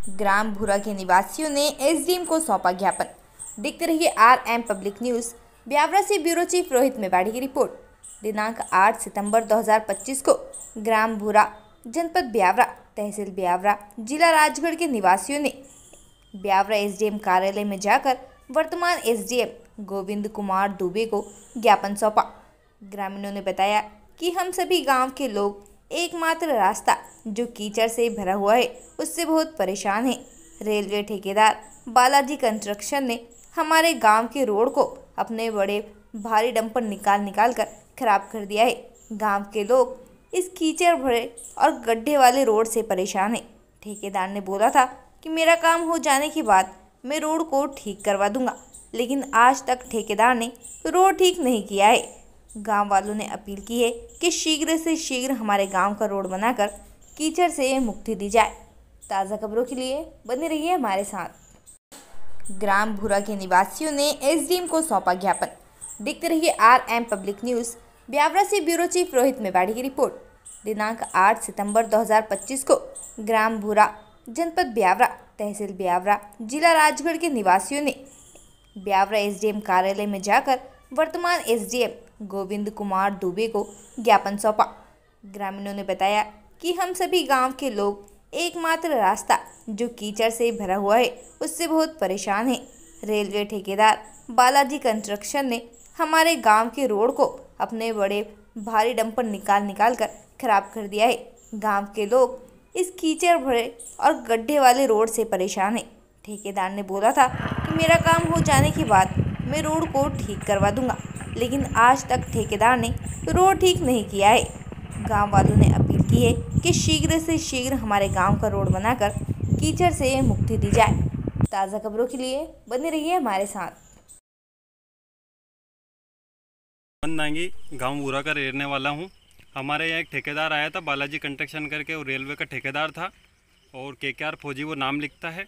ग्राम भूरा के निवासियों ने एसडीएम को सौंपा ज्ञापन। देखते रहिए आरएम पब्लिक न्यूज। ब्यावरा से ब्यूरो चीफ रोहित मेवाड़ी की रिपोर्ट। दिनांक 8 सितंबर 2025 को ग्राम भूरा, जनपद ब्यावरा, तहसील ब्यावरा, जिला राजगढ़ के निवासियों ने ब्यावरा एसडीएम कार्यालय में जाकर वर्तमान एसडीएम गोविंद कुमार दुबे को ज्ञापन सौंपा। ग्रामीणों ने बताया कि हम सभी गांव के लोग एकमात्र रास्ता जो कीचड़ से भरा हुआ है उससे बहुत परेशान हैं। रेलवे ठेकेदार बालाजी कंस्ट्रक्शन ने हमारे गांव के रोड को अपने बड़े भारी डंपर निकाल कर खराब कर दिया है। गांव के लोग इस कीचड़ भरे और गड्ढे वाले रोड से परेशान हैं। ठेकेदार ने बोला था कि मेरा काम हो जाने के बाद मैं रोड को ठीक करवा दूंगा, लेकिन आज तक ठेकेदार ने रोड ठीक नहीं किया है। गांव वालों ने अपील की है कि शीघ्र से शीघ्र हमारे गांव का रोड बनाकर कीचड़ से मुक्ति दी जाए। ताज़ा खबरों के लिए बने रहिए हमारे साथ। ग्राम भूरा के निवासियों ने एसडीएम को सौंपा ज्ञापन। देखते रहिए आरएम पब्लिक न्यूज। ब्यावरा से ब्यूरो चीफ रोहित मेवाड़ी की रिपोर्ट। दिनांक 8 सितंबर 2025 को ग्राम भूरा, जनपद ब्यावरा, तहसील ब्यावरा, जिला राजगढ़ के निवासियों ने ब्यावरा एसडीएम कार्यालय में जाकर वर्तमान एसडीएम गोविंद कुमार दुबे को ज्ञापन सौंपा। ग्रामीणों ने बताया कि हम सभी गांव के लोग एकमात्र रास्ता जो कीचड़ से भरा हुआ है उससे बहुत परेशान हैं। रेलवे ठेकेदार बालाजी कंस्ट्रक्शन ने हमारे गांव के रोड को अपने बड़े भारी डंपर निकाल कर खराब कर दिया है। गांव के लोग इस कीचड़ भरे और गड्ढे वाले रोड से परेशान हैं। ठेकेदार ने बोला था कि मेरा काम हो जाने के बाद मैं रोड को ठीक करवा दूंगा, लेकिन आज तक ठेकेदार ने रोड ठीक नहीं किया है। गांव वालों ने अपील की है कि शीघ्र से शीघ्र हमारे गांव का रोड बनाकर कीचड़ से मुक्ति दी जाए। ताज़ा खबरों के लिए बने रहिए हमारे साथ। नांगी गांव भूरा का रहने वाला हूं। हमारे यहाँ एक ठेकेदार आया था, बालाजी कंस्ट्रक्शन करके, वो रेलवे का ठेकेदार था और केकेआर फौजी वो नाम लिखता है।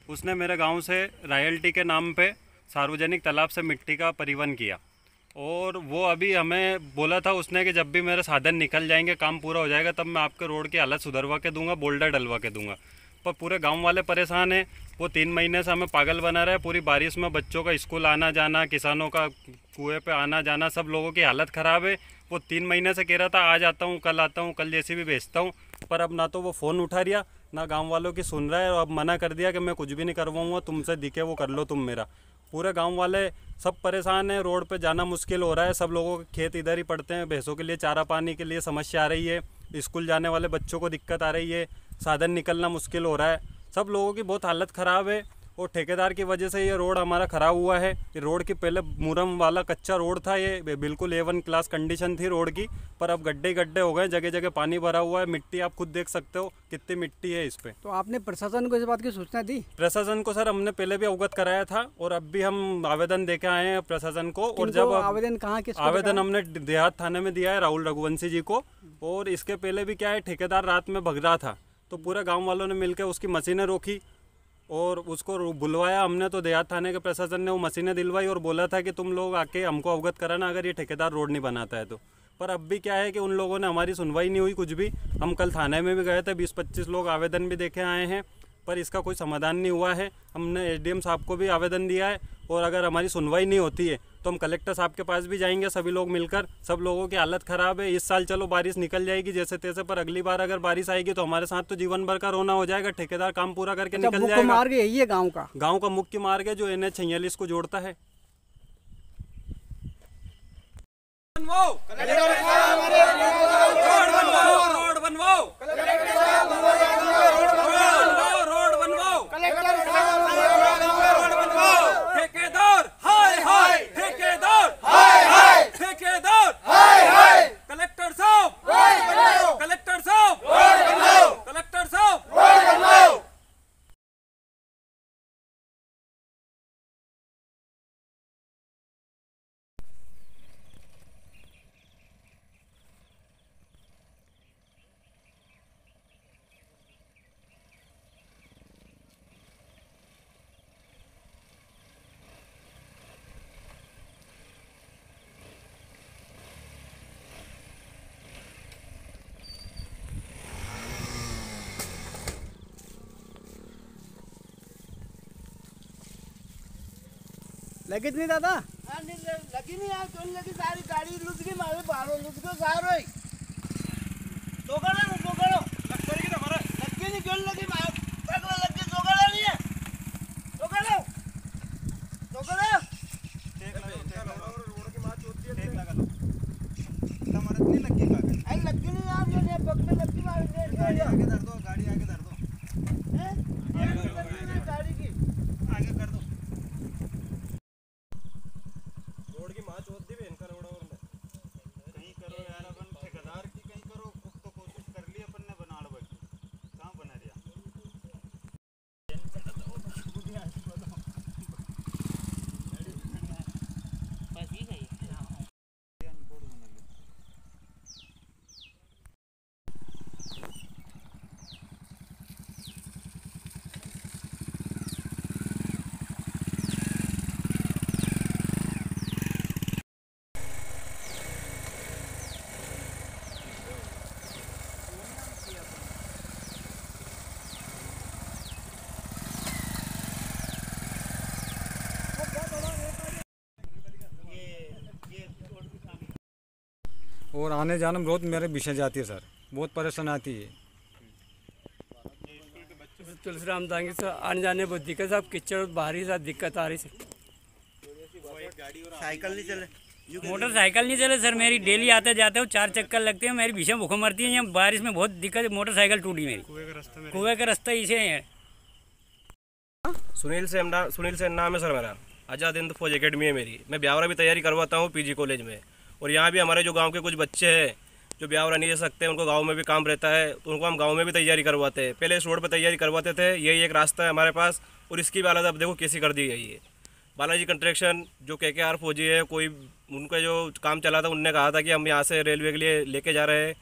उसने मेरे गांव से रॉयल्टी के नाम पे सार्वजनिक तालाब से मिट्टी का परिवहन किया और वो अभी हमें बोला था उसने कि जब भी मेरे साधन निकल जाएंगे, काम पूरा हो जाएगा, तब मैं आपके रोड की हालत सुधरवा के दूंगा, बोल्डर डलवा के दूंगा। पर पूरे गांव वाले परेशान हैं। वो 3 महीने से हमें पागल बना रहे हैं। पूरी बारिश में बच्चों का स्कूल आना जाना, किसानों का कुएं पे आना जाना, सब लोगों की हालत ख़राब है। वो 3 महीने से कह रहा था आज आता हूँ, कल आता हूँ, कल जैसे भी भेजता हूँ, पर अब ना तो वो फ़ोन उठा रिया, ना गांव वालों की सुन रहा है। और अब मना कर दिया कि मैं कुछ भी नहीं करवाऊँगा, तुमसे दिखे वो कर लो तुम मेरा। पूरे गांव वाले सब परेशान हैं। रोड पे जाना मुश्किल हो रहा है। सब लोगों के खेत इधर ही पड़ते हैं। भैंसों के लिए चारा पानी के लिए समस्या आ रही है। स्कूल जाने वाले बच्चों को दिक्कत आ रही है। साधन निकलना मुश्किल हो रहा है। सब लोगों की बहुत हालत ख़राब है और ठेकेदार की वजह से ये रोड हमारा ख़राब हुआ है। ये रोड की पहले मुरम वाला कच्चा रोड था, ये बिल्कुल A1 क्लास कंडीशन थी रोड की, पर अब गड्ढे गड्ढे हो गए, जगह जगह पानी भरा हुआ है। मिट्टी आप खुद देख सकते हो कितनी मिट्टी है इस पे। तो आपने प्रशासन को इस बात की सूचना दी? प्रशासन को सर हमने पहले भी अवगत कराया था और अब भी हम आवेदन देके आए हैं प्रशासन को। और जब आवेदन कहाँ के? आवेदन हमने देहात थाने में दिया है, राहुल रघुवंशी जी को। और इसके पहले भी क्या है, ठेकेदार रात में भग रहा था तो पूरे गांव वालों ने मिलकर उसकी मशीनें रोकी और उसको बुलवाया हमने। तो देहात थाने के प्रशासन ने वो मशीनें दिलवाई और बोला था कि तुम लोग आके हमको अवगत कराना अगर ये ठेकेदार रोड नहीं बनाता है तो। पर अब भी क्या है कि उन लोगों ने हमारी सुनवाई नहीं हुई कुछ भी। हम कल थाने में भी गए थे, 20-25 लोग आवेदन भी देके आए हैं, पर इसका कोई समाधान नहीं हुआ है। हमने एसडीएम साहब को भी आवेदन दिया है और अगर हमारी सुनवाई नहीं होती है तो हम कलेक्टर साहब के पास भी जाएंगे, सभी लोग मिलकर। सब लोगों की हालत ख़राब है। इस साल चलो बारिश निकल जाएगी जैसे तैसे, पर अगली बार अगर बारिश आएगी तो हमारे साथ तो जीवन भर का रोना हो जाएगा। ठेकेदार काम पूरा करके निकल जाएगा। मुख्य मार्ग यही है गाँव का मुख्य मार्ग है जो NH 46 को जोड़ता है। लगे नहीं दादा लगी नहीं यार, क्यों लगी? सारी गाड़ी लुट गई, मारे बाहरों लुट गए सारे। दोगड़ा लगी ना हमारा, लगी नहीं, क्यों लगी? मार तगड़ा लगी, दोगड़ा नहीं है, दोगड़ा रोड की मार होती है, ठीक लगा लो। हमारे नहीं लगी कागज, आई लगी नहीं यार, ये पकड़े लगी मार। गाड़ी आगे धर दो, गाड़ी आगे धर दो, हैं? गाड़ी की आगे कर दो। रोड की माच होती है, इनका रोड और कहीं करो यार, अपन ठेकेदार की कहीं करो, कुछ तो कोशिश कर ली अपन ने बनाड़ बाकी कहाँ बना रिया। और आने जाने में बहुत मेरे विषय जाती है सर, बहुत परेशानी आती है। तुलसीराम दांगी से आने जाने में बहुत दिक्कत, सब कीचड़ बाहरी साथ दिक्कत आ रही है। साइकिल नहीं चले, मोटरसाइकिल नहीं चले सर, मेरी डेली आते जाते हो 4 चक्कर लगते हैं, मेरी भीषण भूख मरती है। यहाँ बारिश में बहुत दिक्कत है, मोटरसाइकिल टूटी मेरी, कुएं का रास्ता इसे है। सुनील से नाम है सर मेरा। आज़ाद हिंद फौज एकेडमी है मेरी। मैं ब्यावरा भी तैयारी करवाता हूँ पीजी कॉलेज में। और यहाँ भी हमारे जो गांव के कुछ बच्चे हैं जो ब्यावरा नहीं जा सकते, उनको गांव में भी काम रहता है, तो उनको हम गांव में भी तैयारी करवाते हैं। पहले इस रोड पर तैयारी करवाते थे, यही एक रास्ता है हमारे पास, और इसकी भी हालत अब देखो कैसी कर दी गई है। बालाजी कंस्ट्रक्शन जो KKR फौजी है, कोई उनका जो काम चला था, उनने कहा था कि हम यहाँ से रेलवे के लिए लेके जा रहे हैं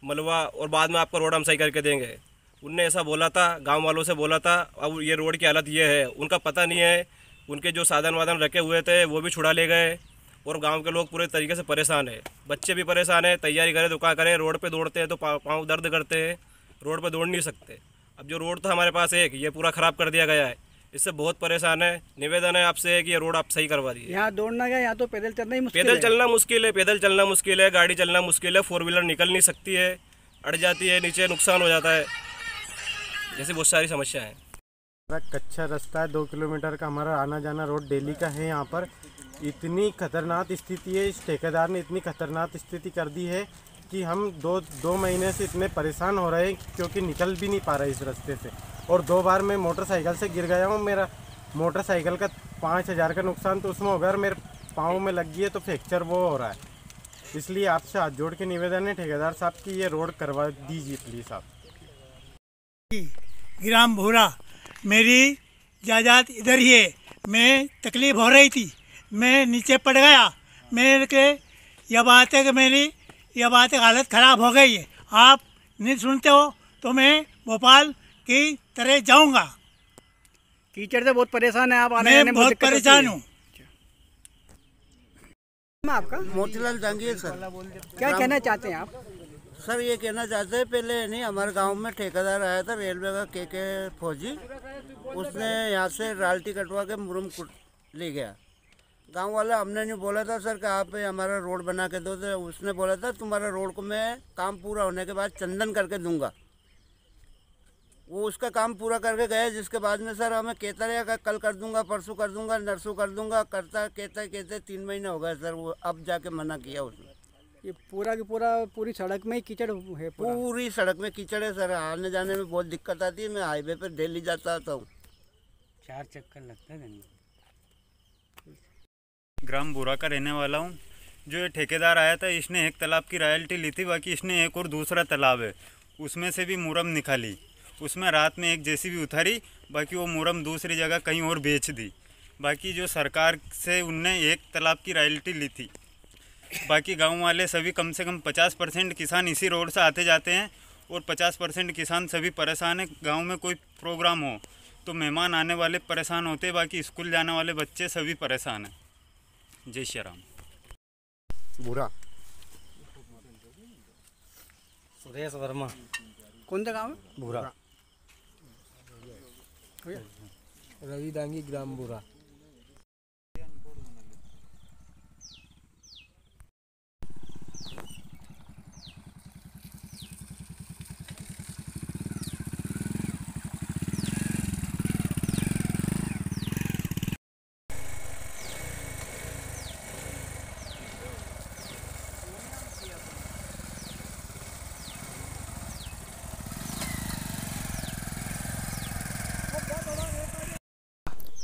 मलवा, और बाद में आपका रोड हम सही करके देंगे। उनने ऐसा बोला था, गांव वालों से बोला था। अब ये रोड की हालत ये है, उनका पता नहीं है। उनके जो साधन वाधन रखे हुए थे वो भी छुड़ा ले गए, और गांव के लोग पूरे तरीके से परेशान है। बच्चे भी परेशान है, तैयारी करें तो क्या करें, रोड पे दौड़ते हैं तो पाँव दर्द करते हैं, रोड पे दौड़ नहीं सकते। अब जो रोड था हमारे पास एक, ये पूरा ख़राब कर दिया गया है, इससे बहुत परेशान है। निवेदन है आपसे कि ये रोड आप सही करवा दीजिए। यहाँ दौड़ना गया, यहाँ तो पैदल चलना ही मुश्किल पैदल चलना मुश्किल है, पैदल चलना मुश्किल है, गाड़ी चलना मुश्किल है, 4 व्हीलर निकल नहीं सकती है, अड़ जाती है, नीचे नुकसान हो जाता है, जैसे बहुत सारी समस्या है। कच्चा रास्ता है, 2 किलोमीटर का हमारा आना जाना रोड डेली का है। यहाँ पर इतनी खतरनाक स्थिति है, इस ठेकेदार ने इतनी खतरनाक स्थिति कर दी है कि हम दो महीने से इतने परेशान हो रहे हैं, क्योंकि निकल भी नहीं पा रहे इस रास्ते से। और 2 बार मैं मोटरसाइकिल से गिर गया हूँ, मेरा मोटरसाइकिल का 5000 का नुकसान तो उसमें हो गया, मेरे पाँव में लग गई है तो फ्रैक्चर वो हो रहा है। इसलिए आपसे हाथ जोड़ के निवेदन है ठेकेदार साहब की ये रोड करवा दीजिए प्लीज़ आप। ग्राम भूरा, मेरी जायदाद इधर ही है। मैं तकलीफ़ हो रही थी, मैं नीचे पड़ गया, मेरे के यह बात है कि मेरी यह बात है हालत ख़राब हो गई है। आप नहीं सुनते हो तो मैं भोपाल की तरह जाऊंगा। कीचड़ से बहुत परेशान है आप, मैं बहुत परेशान हूँ। आपका मोतीलाल दांगी है सर। क्या कहना चाहते हैं आप? सर ये कहना चाहते हैं, पहले नहीं हमारे गांव में ठेकेदार आया था रेलवे का KK फौजी, उसने यहाँ से राल्टी कटवा के मुरम ले गया। गांव वाला हमने नहीं बोला था सर कि आप हमारा रोड बना के दो, तो उसने बोला था तुम्हारा रोड को मैं काम पूरा होने के बाद चंदन करके दूंगा। वो उसका काम पूरा करके गया, जिसके बाद में सर हमें कहता रहा कल कर दूंगा, परसों कर दूंगा, नरसों कर दूंगा, कहते 3 महीने हो गए सर। वो अब जाके मना किया उसने। ये पूरा की पूरी सड़क में ही कीचड़ है, पूरी सड़क में कीचड़ है सर, आने जाने में बहुत दिक्कत आती है। मैं हाईवे पर डेली जाता आता हूँ, 4 चक्कर लगते हैं। ग्राम बुरा का रहने वाला हूँ। जो ये ठेकेदार आया था, इसने एक तालाब की रॉयल्टी ली थी, बाकी इसने एक और दूसरा तालाब है उसमें से भी मुरम निकाली। उसमें रात में एक JCB उतारी, बाकी वो मुरम दूसरी जगह कहीं और बेच दी। बाकी जो सरकार से उनने एक तालाब की रॉयल्टी ली थी, बाकी गांव वाले सभी कम से कम 50% किसान इसी रोड से आते जाते हैं, और 50% किसान सभी परेशान हैं। गांव में कोई प्रोग्राम हो तो मेहमान आने वाले परेशान होते हैं, बाकी स्कूल जाने वाले बच्चे सभी परेशान हैं। जय श्री राम। बुरा सुरेश वर्मा, कौन सा गाँव है? बुरा। रवि दांगी ग्राम बुरा।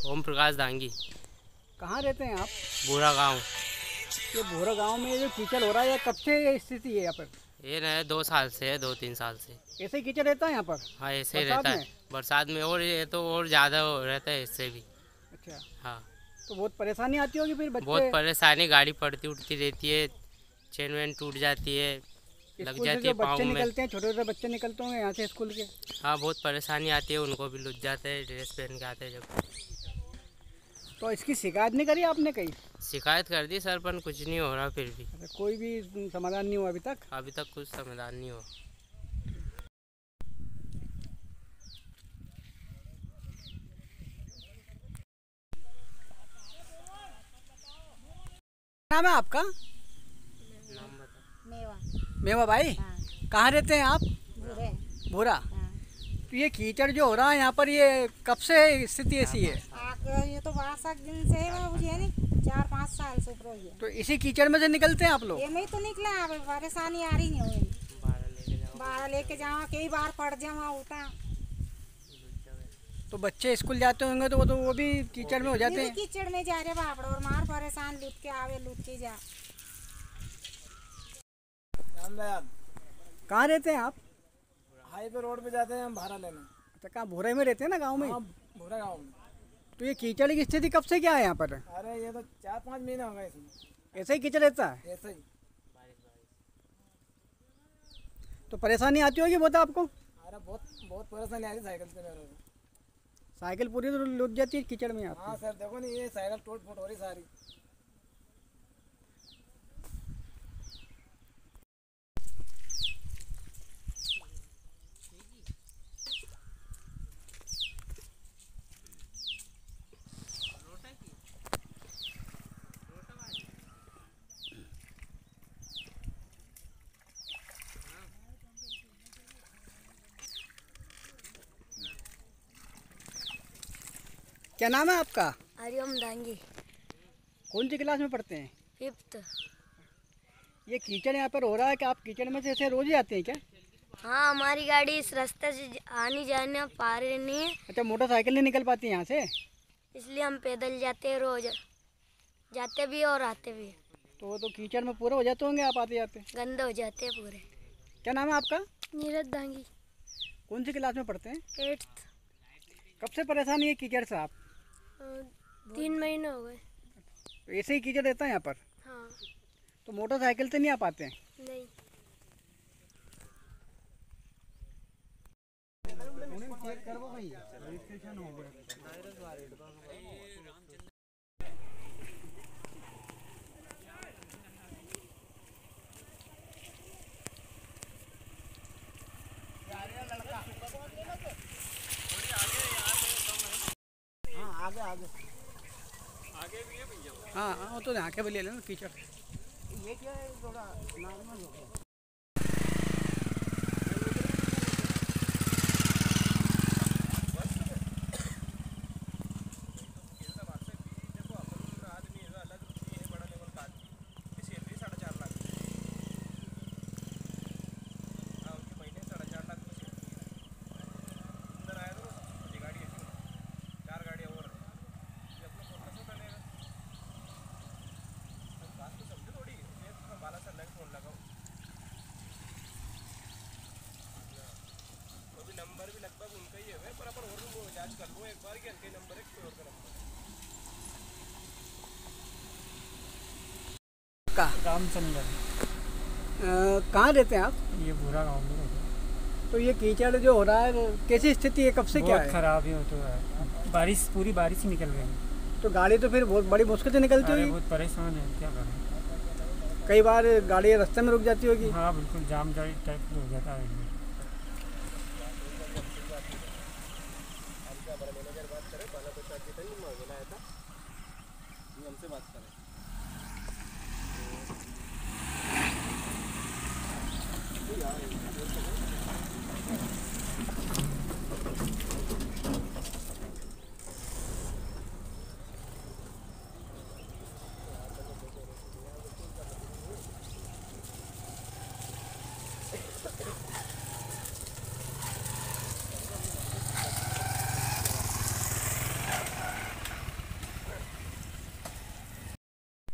ओम प्रकाश दांगी। कहाँ रहते हैं आप? बुरा गांव। ये भोरा गांव में जो कीचड़ हो रहा है, ये कब से ये स्थिति है यहाँ पर? ये नया 2 साल से है, 2-3 साल से ऐसे ही कीचड़ रहता है यहाँ पर? हाँ, ऐसे ही बरसात रहता में? है बरसात में, और ये तो और ज़्यादा रहता है इससे भी। अच्छा, हाँ, तो बहुत परेशानी आती होगी फिर बच्चे? बहुत परेशानी, गाड़ी पड़ती उठती रहती है, चेन वेन टूट जाती है, लग स्कूल से जाती जो है बच्चे पाँव में। निकलते हैं, छोटे छोटे बच्चे निकलते होंगे यहाँ से स्कूल के। हाँ, बहुत परेशानी आती है, उनको भी लुट जाते हैं, ड्रेस पहन के आते हैं जब। तो इसकी शिकायत नहीं करी आपने कहीं? शिकायत कर दी सर, पर कुछ नहीं हो रहा फिर भी। अच्छा, कोई भी समाधान नहीं हुआ अभी तक? अभी तक कुछ समाधान नहीं हुआ। नाम है आपका? नाम बता। मेवा। मेवा भाई, हाँ। कहाँ रहते हैं आप? बुरे। भोरा। हाँ। तो ये कीचड़ जो हो रहा है यहाँ पर, ये कब से स्थिति ऐसी है? ये तो 12 दिन से है बाबूजी, है नहीं 4-5 साल से ऊपर ही है। तो इसी कीचड़ में से निकलते हैं आप लोग? ये में ही तो निकला, अब परेशानी आ रही नहीं हुई। बारह लेके जाओ, कई बार पड़ जाओ उल्टा। तो बच्चे स्कूल जाते होंगे तो वो भी कीचड़ में हो जाते हैं? कीचड़ में जा रहे बापड़, और मार परेशान, लूट के आवे, लूट के जा। कहाँ रहते हैं आप? हाईवे रोड पे जाते हैं हम भाड़ा लेने। अच्छा, कहाँ भोरे में रहते हैं ना, गांव में? हाँ, भोरा गाँव में। तो ये कीचड़ की स्थिति कब से क्या है यहाँ पर? अरे ये तो 4-5 महीने हो गए इसमें। ऐसे ही कीचड़ रहता है? ऐसे ही। तो परेशानी आती होगी बहुत आपको? अरे बहुत परेशानी आ रही साइकिल से मेरे को। साइकिल पूरी तो लुट जाती है कीचड़ में आपकी? हाँ सर, देखो नहीं, ये साइकिल टूट फूट हो रही सारी। क्या नाम है आपका? हरिओम दांगी। कौन सी क्लास में पढ़ते हैं? 5th। ये कीचड़ यहाँ पर हो रहा है कि आप कीचड़ में से ऐसे रोज ही आते हैं क्या? हाँ, हमारी गाड़ी इस रास्ते से आनी जाने पा रही नहीं है। अच्छा, मोटरसाइकिल नहीं निकल पाती यहाँ से, इसलिए हम पैदल जाते हैं, रोज जाते भी और आते भी। तो कीचड़ में पूरे हो जाते होंगे आप आते जाते? गंदे हो जाते हैं पूरे। क्या नाम है आपका? नीरज दांगी। कौन सी क्लास में पढ़ते हैं? 8th। कब से परेशानी है कीचड़ से आप? 3 महीने हो गए। तो ऐसे ही कीचड़ रहता है यहाँ पर? हाँ। तो मोटरसाइकिल से नहीं आ पाते हैं? नहीं। आगे भी है भैया। हाँ, तो यहाँ के भी ले लेना कीचड़। ये क्या है, थोड़ा नॉर्मल हो गया। रामचंद्र। कहाँ रहते हैं आप? ये भोरा गाँव में रहते हैं। तो ये कीचड़ जो हो रहा है, कैसी स्थिति है, कब से क्या है? बहुत खराब ही तो है, बारिश पूरी बारिश ही निकल गई। तो गाड़ी तो फिर बहुत बड़ी मुश्किल से निकलती होगी? बहुत परेशान है, क्या करें। कई बार गाड़ी रास्ते में रुक जाती होगी? हाँ बिल्कुल, जाम टाइप हो जाता है।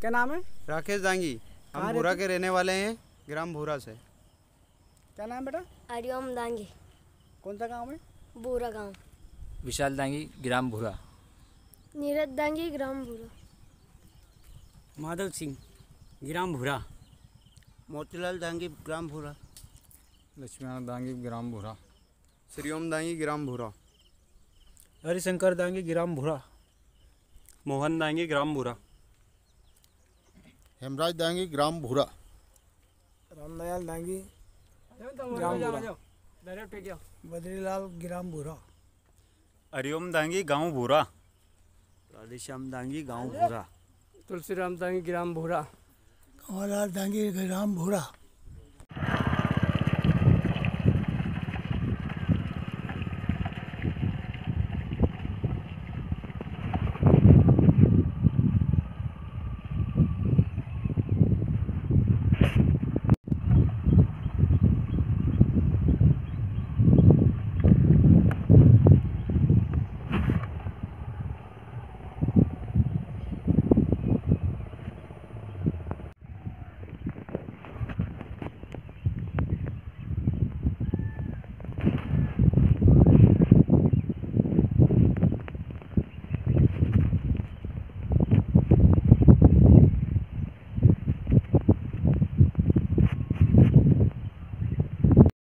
क्या नाम है? राकेश दांगी। कहाँ हम भूरा रहते? के रहने वाले हैं, ग्राम भूरा से। क्या नाम बेटा? हरिओम दांगी, कौन सा गांव है? बूरा गांव। विशाल दांगी, ग्राम भूरा। नीरज दांगी, ग्राम बूरा। माधव सिंह, ग्राम भूरा। मोतीलाल दांगी, ग्राम भूरा। लक्ष्मण दांगी, ग्राम भूरा। श्रीओम दांगी, ग्राम भूरा। हरिशंकर दांगी, ग्राम भूरा। मोहन दांगी, ग्राम भूरा। हेमराज दांगी, ग्राम भूरा। रामदयाल दांगी, ग्राम भूरा। बद्रीलाल, ग्राम भूरा। हरिओम दांगी, गांव भूरा। राधेश्याम दांगी, गांव भूरा। तुलसीराम दांगी, ग्राम भूरा। कमललाल दांगी, ग्राम भूरा।